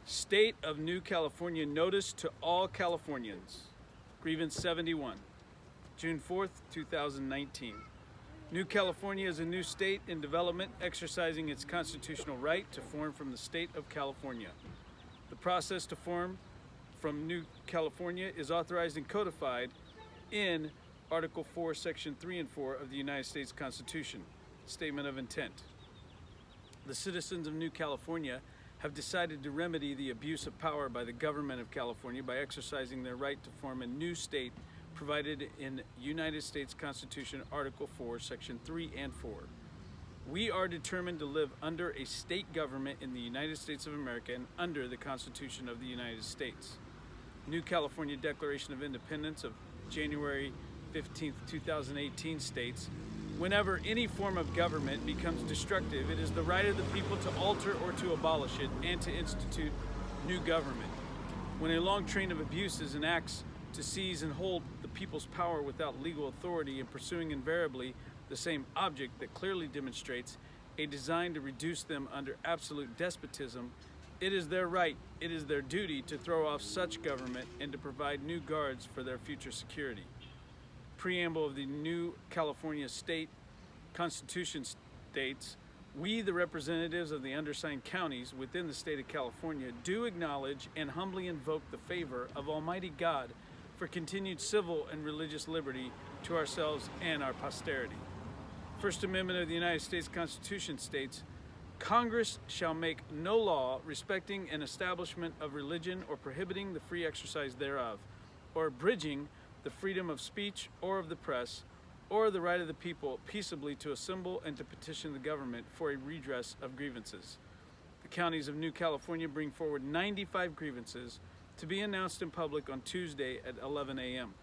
State of New California notice to all Californians. Grievance 71, June 4th, 2019. New California is a new state in development exercising its constitutional right to form from the state of California. The process to form from New California is authorized and codified in Article 4, Section 3 and 4 of the United States Constitution. Statement of intent. The citizens of New California have decided to remedy the abuse of power by the government of California by exercising their right to form a new state provided in United States Constitution Article 4, Section 3 and 4. We are determined to live under a state government in the United States of America and under the Constitution of the United States. New California Declaration of Independence of January 15, 2018 states, whenever any form of government becomes destructive, it is the right of the people to alter or to abolish it and to institute new government. When a long train of abuses and acts to seize and hold the people's power without legal authority and pursuing invariably the same object that clearly demonstrates a design to reduce them under absolute despotism, it is their right, it is their duty to throw off such government and to provide new guards for their future security. Preamble of the New California State Constitution states, we, the representatives of the undersigned counties within the state of California, do acknowledge and humbly invoke the favor of Almighty God for continued civil and religious liberty to ourselves and our posterity. First Amendment of the United States Constitution states, Congress shall make no law respecting an establishment of religion or prohibiting the free exercise thereof, or abridging the freedom of speech or of the press, or the right of the people peaceably to assemble and to petition the government for a redress of grievances. The counties of New California bring forward 95 grievances to be announced in public on Tuesday at 11 a.m.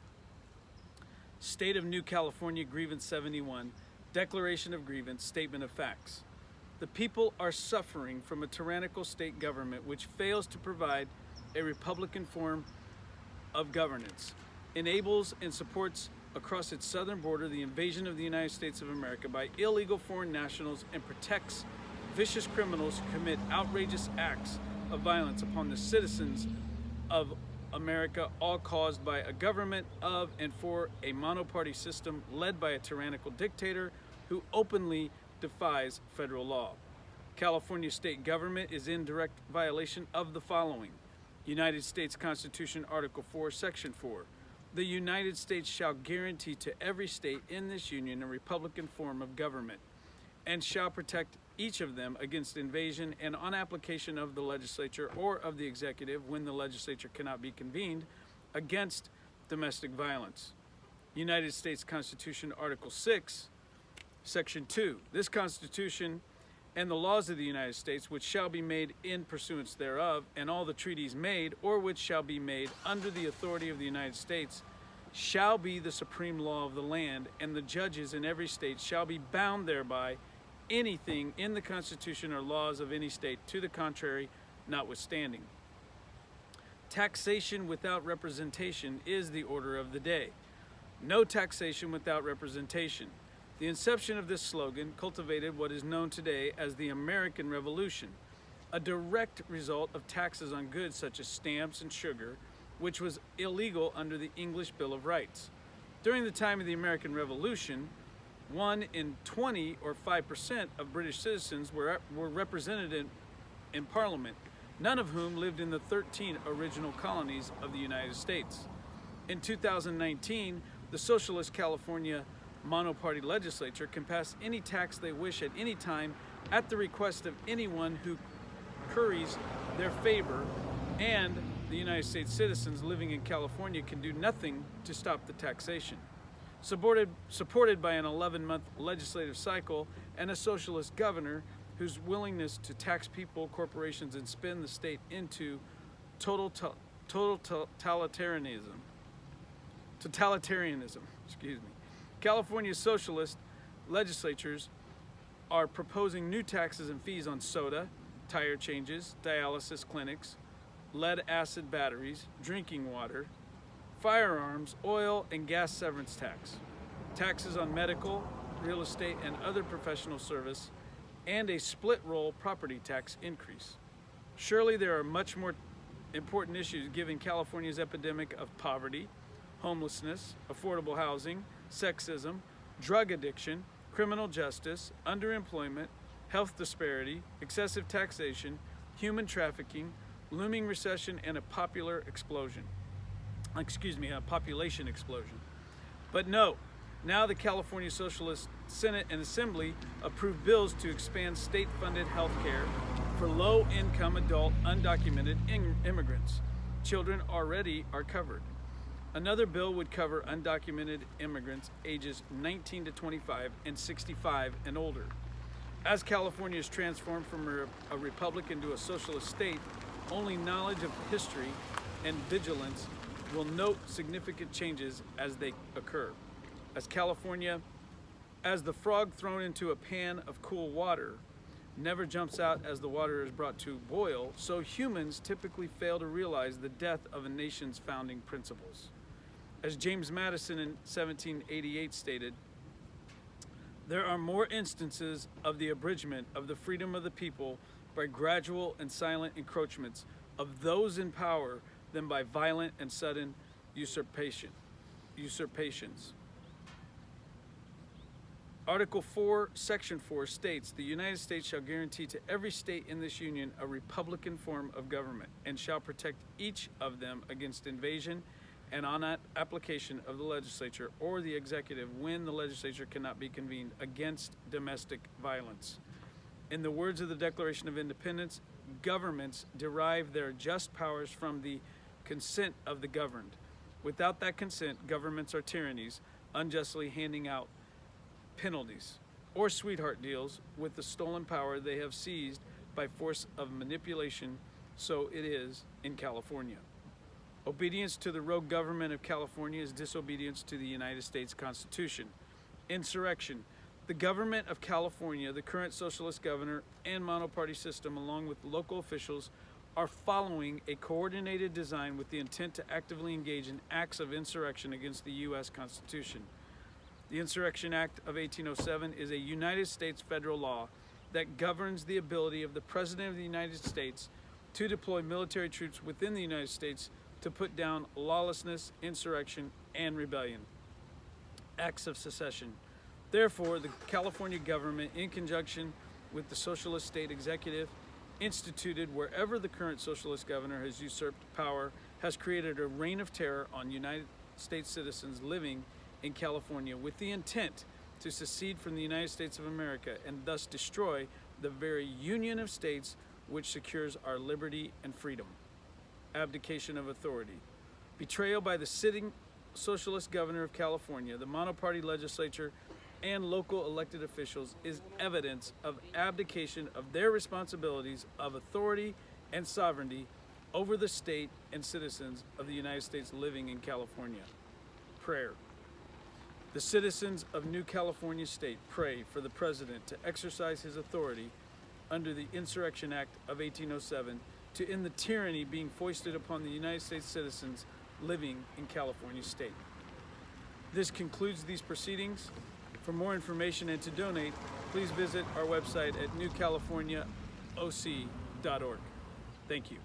State of New California Grievance 71, Declaration of Grievance, Statement of Facts. The people are suffering from a tyrannical state government which fails to provide a Republican form of governance, enables and supports across its southern border the invasion of the United States of America by illegal foreign nationals, and protects vicious criminals who commit outrageous acts of violence upon the citizens of America, all caused by a government of and for a monoparty system led by a tyrannical dictator who openly defies federal law. California state government is in direct violation of the following. United States Constitution Article 4, Section 4. The United States shall guarantee to every state in this union a republican form of government, and shall protect each of them against invasion and on application of the legislature or of the executive, when the legislature cannot be convened, against domestic violence. United States Constitution Article 6, Section 2. This Constitution and the laws of the United States, which shall be made in pursuance thereof, and all the treaties made, or which shall be made under the authority of the United States, shall be the supreme law of the land, and the judges in every state shall be bound thereby, anything in the Constitution or laws of any state to the contrary notwithstanding. Taxation without representation is the order of the day. No taxation without representation. The inception of this slogan cultivated what is known today as the American Revolution, a direct result of taxes on goods such as stamps and sugar, which was illegal under the English Bill of Rights. During the time of the American Revolution, 1 in 20 or 5% of British citizens were represented in Parliament, none of whom lived in the 13 original colonies of the United States. In 2019, the Socialist California monoparty legislature can pass any tax they wish at any time at the request of anyone who curries their favor, and the United States citizens living in California can do nothing to stop the taxation. Supported by an 11-month legislative cycle and a socialist governor whose willingness to tax people, corporations, and spin the state into totalitarianism, California socialist legislatures are proposing new taxes and fees on soda, tire changes, dialysis clinics, lead-acid batteries, drinking water, firearms, oil, and gas severance tax, taxes on medical, real estate, and other professional service, and a split-roll property tax increase. Surely there are much more important issues given California's epidemic of poverty, homelessness, affordable housing, sexism, drug addiction, criminal justice, underemployment, health disparity, excessive taxation, human trafficking, looming recession, and a population explosion. But no, now the California Socialist Senate and Assembly approved bills to expand state-funded health care for low-income adult undocumented immigrants. Children already are covered. Another bill would cover undocumented immigrants ages 19 to 25 and 65 and older. As California is transformed from a republic into a socialist state, only knowledge of history and vigilance will note significant changes as they occur. As the frog thrown into a pan of cool water never jumps out as the water is brought to boil, so humans typically fail to realize the death of a nation's founding principles. As James Madison in 1788 stated, there are more instances of the abridgment of the freedom of the people by gradual and silent encroachments of those in power than by violent and sudden usurpations. Article 4, Section 4 states, the United States shall guarantee to every state in this union a republican form of government and shall protect each of them against invasion and on application of the legislature or the executive when the legislature cannot be convened against domestic violence. In the words of the Declaration of Independence, governments derive their just powers from the consent of the governed. Without that consent, governments are tyrannies, unjustly handing out penalties or sweetheart deals with the stolen power they have seized by force of manipulation. So it is in California. Obedience to the rogue government of California is disobedience to the United States Constitution. Insurrection. The government of California, the current socialist governor and monoparty system, along with local officials, are following a coordinated design with the intent to actively engage in acts of insurrection against the U.S. Constitution. The Insurrection Act of 1807 is a United States federal law that governs the ability of the President of the United States to deploy military troops within the United States to put down lawlessness, insurrection, and rebellion. Acts of secession. Therefore, the California government, in conjunction with the socialist state executive, instituted wherever the current socialist governor has usurped power, has created a reign of terror on United States citizens living in California with the intent to secede from the United States of America and thus destroy the very union of states which secures our liberty and freedom. Abdication of authority. Betrayal by the sitting socialist governor of California, the monoparty legislature, and local elected officials is evidence of abdication of their responsibilities of authority and sovereignty over the state and citizens of the United States living in California. Prayer. The citizens of New California State pray for the President to exercise his authority under the Insurrection Act of 1807 to end the tyranny being foisted upon the United States citizens living in California State. This concludes these proceedings. For more information and to donate, please visit our website at newcaliforniaoc.org. Thank you.